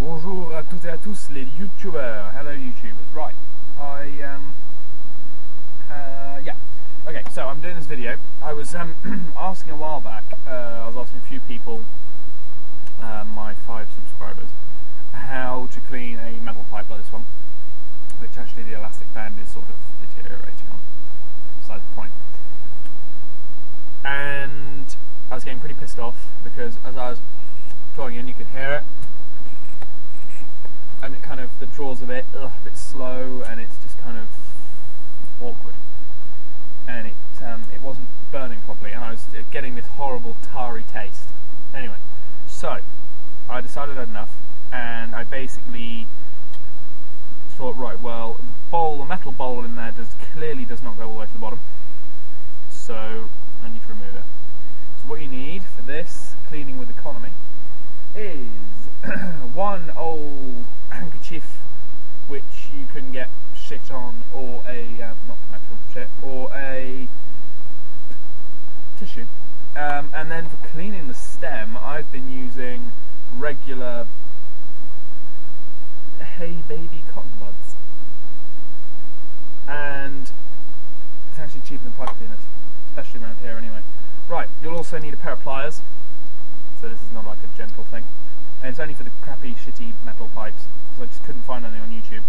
Bonjour à toutes et à tous les YouTubers. Hello YouTubers. Right, okay, so I'm doing this video. I was asking a while back, I was asking a few people, my 5 subscribers, how to clean a metal pipe like this one, which actually the elastic band is sort of deteriorating on, besides the point. And I was getting pretty pissed off because as I was drawing in, you could hear it. And it kind of, the draw's a bit slow, and it's just kind of awkward, and it wasn't burning properly, and I was getting this horrible tarry taste. Anyway, so I decided I'd enough, and I basically thought, right, well, the metal bowl in there clearly does not go all the way to the bottom, so I need to remove it. So what you need for this cleaning with economy is one old handkerchief which you can get shit on, or a not actual shit, or a tissue, and then for cleaning the stem I've been using regular Hey Baby cotton buds, and it's actually cheaper than pipe cleaners, especially around here anyway. Right, you'll also need a pair of pliers, so this is not like a gentle thing. And it's only for the crappy, shitty metal pipes, because I just couldn't find anything on YouTube.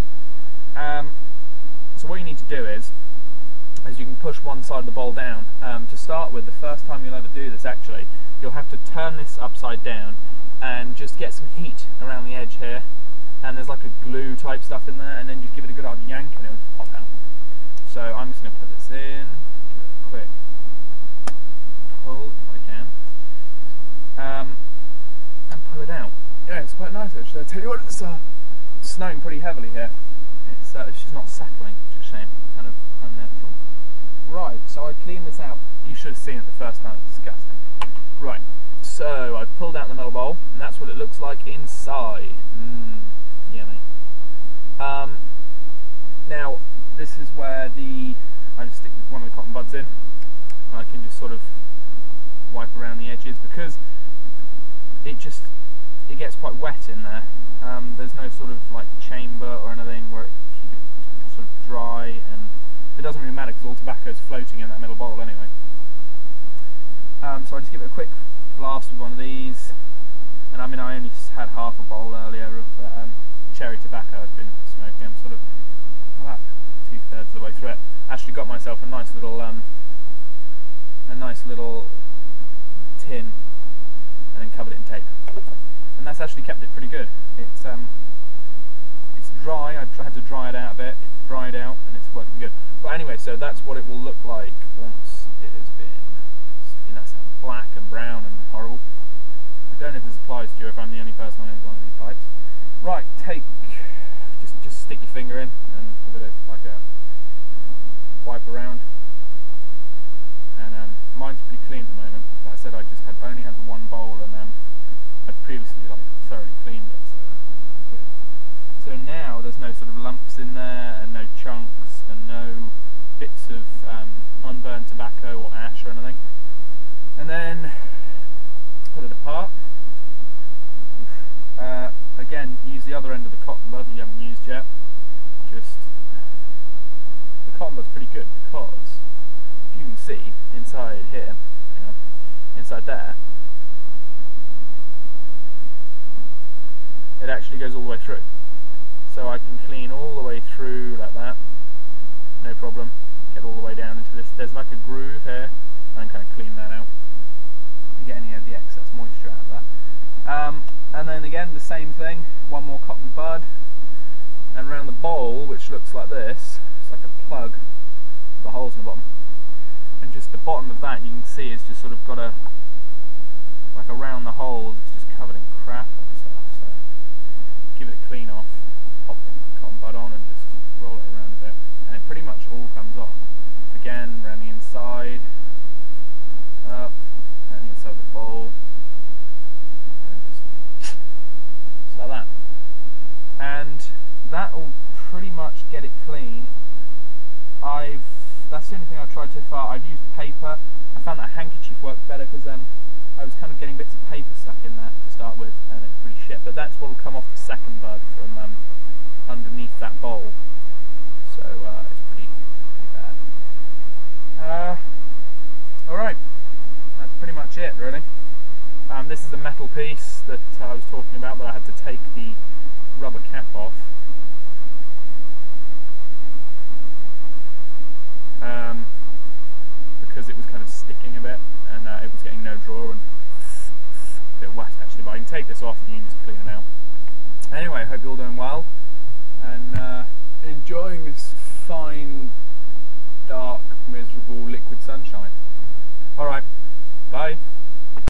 So what you need to do is you can push one side of the bowl down. To start with, the first time you'll ever do this, actually, you'll have to turn this upside down and just get some heat around the edge here. And there's like a glue type stuff in there, and then just give it a good hard yank and it'll just pop out. So I'm just going to put this in, give it a quick pull if I can. And pull it out. Yeah, it's quite nice actually. I tell you what, it's snowing pretty heavily here. It's just not settling, which is a shame. Kind of unnatural. Right, so I cleaned this out. You should have seen it the first time. It's disgusting. Right, so I've pulled out the metal bowl, and that's what it looks like inside. Yummy. Now this is where I'm sticking one of the cotton buds in. I can just sort of wipe around the edges because it gets quite wet in there. There's no sort of like chamber or anything where it keeps it sort of dry, and it doesn't really matter because all tobacco is floating in that metal bowl anyway. So I just give it a quick blast with one of these, and I mean I only had half a bowl earlier of cherry tobacco I've been smoking. I'm sort of about 2/3 of the way through it. Actually got myself a nice little tin, and then covered it in tape, and that's actually kept it pretty good. It's dry. I had to dry it out a bit. It's dried out and it's working good. But anyway, so that's what it will look like once it has been. That's black and brown and horrible. I don't know if this applies to you if I'm the only person on one of these pipes. Right, just stick your finger in and give it like a wipe around. And mine's pretty clean at the moment. Like I said, I just only had the one bowl, and I'd previously thoroughly cleaned it, so that's good. So now there's no sort of lumps in there, and no chunks, and no bits of unburned tobacco or ash or anything. And then put it apart. Again, use the other end of the cotton bud that you haven't used yet. The cotton bud's pretty good because you can see inside here, inside there, it actually goes all the way through. So I can clean all the way through like that, no problem. Get all the way down into this. There's like a groove here, and kind of clean that out and get any of the excess moisture out of that. And then again, the same thing, one more cotton bud, and around the bowl, which looks like this, it's like a plug, the holes in the bottom. And just the bottom of that, you can see, it's just sort of got like around the holes, it's just covered in crap and stuff. So give it a clean off, pop the cotton bud on, and just roll it around a bit, and it pretty much all comes off. Again, around the inside, up, and the inside of the bowl, and just like that. And that will pretty much get it clean. That's the only thing I've tried so far. I've used paper. I found that handkerchief worked better because I was kind of getting bits of paper stuck in there to start with, and it's pretty shit. But but that's what will come off the second bud from underneath that bowl. So it's pretty bad. Alright, that's pretty much it really. This is the metal piece that I was talking about that I had to take the rubber cap off. Because it was kind of sticking a bit and it was getting no draw and a bit wet actually, but I can take this off and you can just clean it out. Anyway, I hope you're all doing well and enjoying this fine, dark, miserable liquid sunshine. Alright, bye.